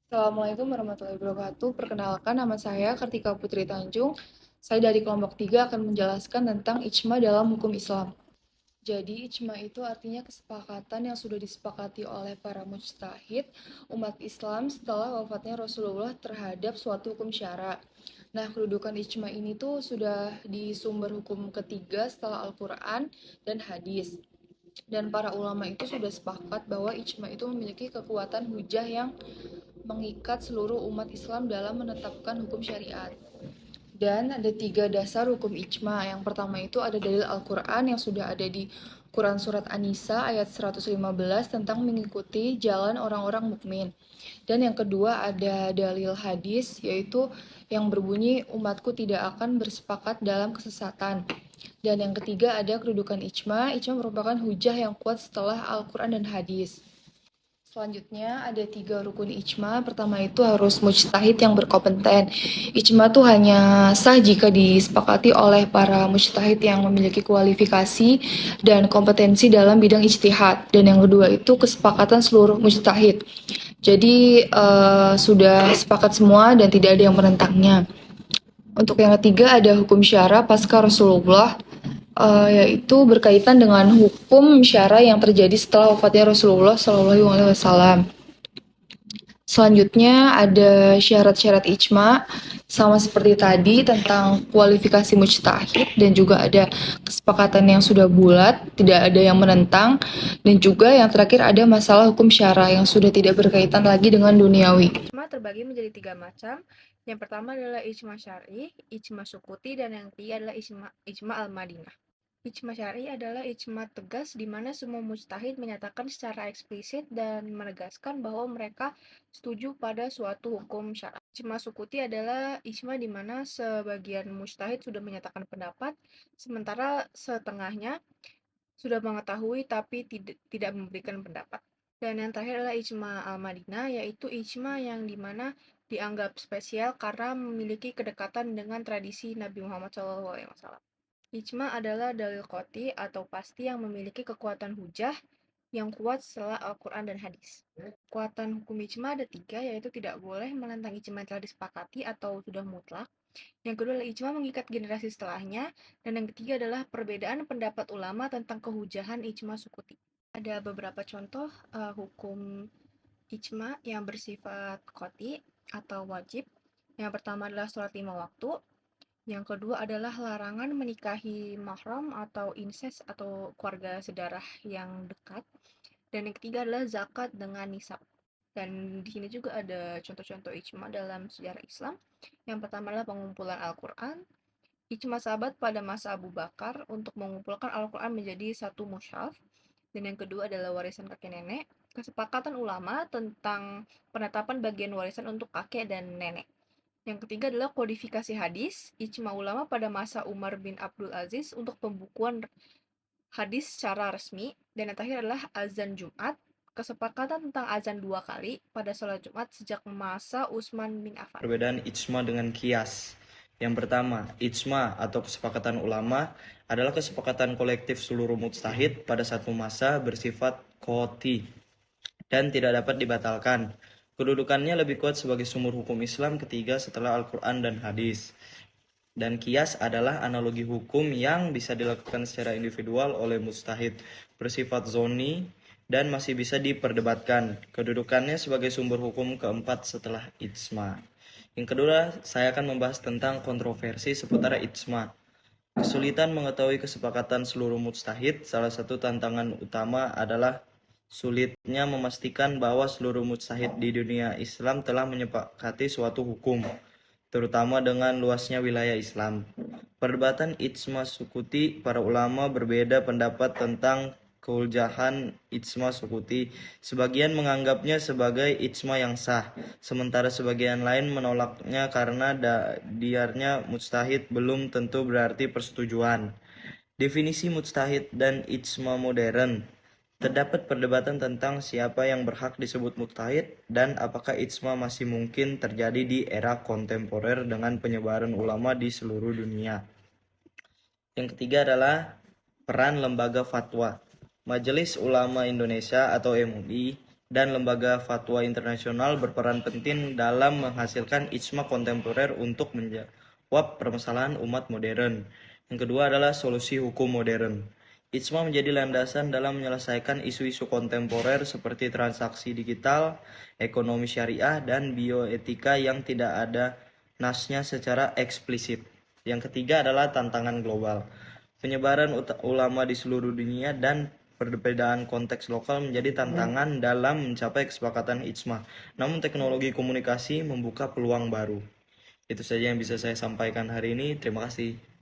Assalamualaikum warahmatullahi wabarakatuh. Perkenalkan, nama saya Kartika Putri Tanjung. Saya dari kelompok 3 akan menjelaskan tentang ijma dalam hukum Islam. Jadi, ijma itu artinya kesepakatan yang sudah disepakati oleh para mujtahid umat Islam setelah wafatnya Rasulullah terhadap suatu hukum syara. Nah, kedudukan ijma ini tuh sudah di sumber hukum ketiga setelah Al-Quran dan hadis. Dan para ulama itu sudah sepakat bahwa ijma itu memiliki kekuatan hujah yang mengikat seluruh umat Islam dalam menetapkan hukum syariat. Dan ada tiga dasar hukum ijma. Yang pertama itu ada dalil Al-Quran yang sudah ada di Quran Surat An-Nisa ayat 115 tentang mengikuti jalan orang-orang mukmin. Dan yang kedua ada dalil hadis yaitu yang berbunyi umatku tidak akan bersepakat dalam kesesatan. Dan yang ketiga ada kedudukan ijma. Ijma merupakan hujah yang kuat setelah Al-Quran dan hadis. Selanjutnya ada tiga rukun ijma. Pertama itu harus mujtahid yang berkompeten. Ijma tuh hanya sah jika disepakati oleh para mujtahid yang memiliki kualifikasi dan kompetensi dalam bidang ijtihad. Dan yang kedua itu kesepakatan seluruh mujtahid. Jadi sudah sepakat semua dan tidak ada yang menentangnya. Untuk yang ketiga ada hukum syara pasca Rasulullah, yaitu berkaitan dengan hukum syara yang terjadi setelah wafatnya Rasulullah Shallallahu Alaihi Wasallam. Selanjutnya ada syarat-syarat ijma, sama seperti tadi tentang kualifikasi mujtahid dan juga ada kesepakatan yang sudah bulat, tidak ada yang menentang, dan juga yang terakhir ada masalah hukum syara yang sudah tidak berkaitan lagi dengan duniawi. Ijma terbagi menjadi tiga macam. Yang pertama adalah ijma syar'i, ijma sukuti, dan yang ketiga adalah ijma al-Madinah. Ijma syar'i adalah ijma tegas di mana semua mujtahid menyatakan secara eksplisit dan menegaskan bahwa mereka setuju pada suatu hukum syara. Ijma sukuti adalah ijma di mana sebagian mujtahid sudah menyatakan pendapat, sementara setengahnya sudah mengetahui tapi tidak memberikan pendapat. Dan yang terakhir adalah ijma al-Madinah, yaitu ijma yang dimana dianggap spesial karena memiliki kedekatan dengan tradisi Nabi Muhammad SAW. Ijma adalah dalil qot'i atau pasti yang memiliki kekuatan hujah yang kuat setelah Al-Quran dan hadis. Kekuatan hukum ijma ada tiga, yaitu tidak boleh menentang ijma yang telah disepakati atau sudah mutlak. Yang kedua adalah ijma mengikat generasi setelahnya. Dan yang ketiga adalah perbedaan pendapat ulama tentang kehujahan ijma sukuti. Ada beberapa contoh hukum ijma yang bersifat qot'i atau wajib. Yang pertama adalah sholat 5 waktu. Yang kedua adalah larangan menikahi mahram atau incest atau keluarga sedarah yang dekat. Dan yang ketiga adalah zakat dengan nisab. Dan di sini juga ada contoh-contoh ijma dalam sejarah Islam. Yang pertama adalah pengumpulan Al-Quran. Ijma sahabat pada masa Abu Bakar untuk mengumpulkan Al-Quran menjadi satu mushaf. Dan yang kedua adalah warisan kakek nenek. Kesepakatan ulama tentang penetapan bagian warisan untuk kakek dan nenek. Yang ketiga adalah kodifikasi hadis, ijma ulama pada masa Umar bin Abdul Aziz untuk pembukuan hadis secara resmi. Dan yang terakhir adalah azan Jumat, kesepakatan tentang azan 2 kali pada sholat Jumat sejak masa Utsman bin Affan. Perbedaan ijma dengan qiyas. Yang pertama, ijma atau kesepakatan ulama adalah kesepakatan kolektif seluruh mujtahid pada satu masa bersifat qot'i dan tidak dapat dibatalkan. Kedudukannya lebih kuat sebagai sumber hukum Islam ketiga setelah Al-Quran dan hadis. Dan qiyas adalah analogi hukum yang bisa dilakukan secara individual oleh mujtahid, bersifat zoni dan masih bisa diperdebatkan. Kedudukannya sebagai sumber hukum keempat setelah ijma. Yang kedua, saya akan membahas tentang kontroversi seputar ijma. Kesulitan mengetahui kesepakatan seluruh mujtahid. Salah satu tantangan utama adalah sulitnya memastikan bahwa seluruh mujtahid di dunia Islam telah menyepakati suatu hukum, terutama dengan luasnya wilayah Islam. Perdebatan ijma sukuti, para ulama berbeda pendapat tentang kehujahan ijma sukuti. Sebagian menganggapnya sebagai ijma yang sah, sementara sebagian lain menolaknya karena diarnya mujtahid belum tentu berarti persetujuan. Definisi mujtahid dan ijma modern. Terdapat perdebatan tentang siapa yang berhak disebut mujtahid dan apakah ijma masih mungkin terjadi di era kontemporer dengan penyebaran ulama di seluruh dunia. Yang ketiga adalah peran lembaga fatwa. Majelis Ulama Indonesia atau MUI dan lembaga fatwa internasional berperan penting dalam menghasilkan ijma kontemporer untuk menjawab permasalahan umat modern. Yang kedua adalah solusi hukum modern. Ijma menjadi landasan dalam menyelesaikan isu-isu kontemporer seperti transaksi digital, ekonomi syariah, dan bioetika yang tidak ada nasnya secara eksplisit. Yang ketiga adalah tantangan global. Penyebaran ulama di seluruh dunia dan perbedaan konteks lokal menjadi tantangan dalam mencapai kesepakatan ijma. Namun teknologi komunikasi membuka peluang baru. Itu saja yang bisa saya sampaikan hari ini. Terima kasih.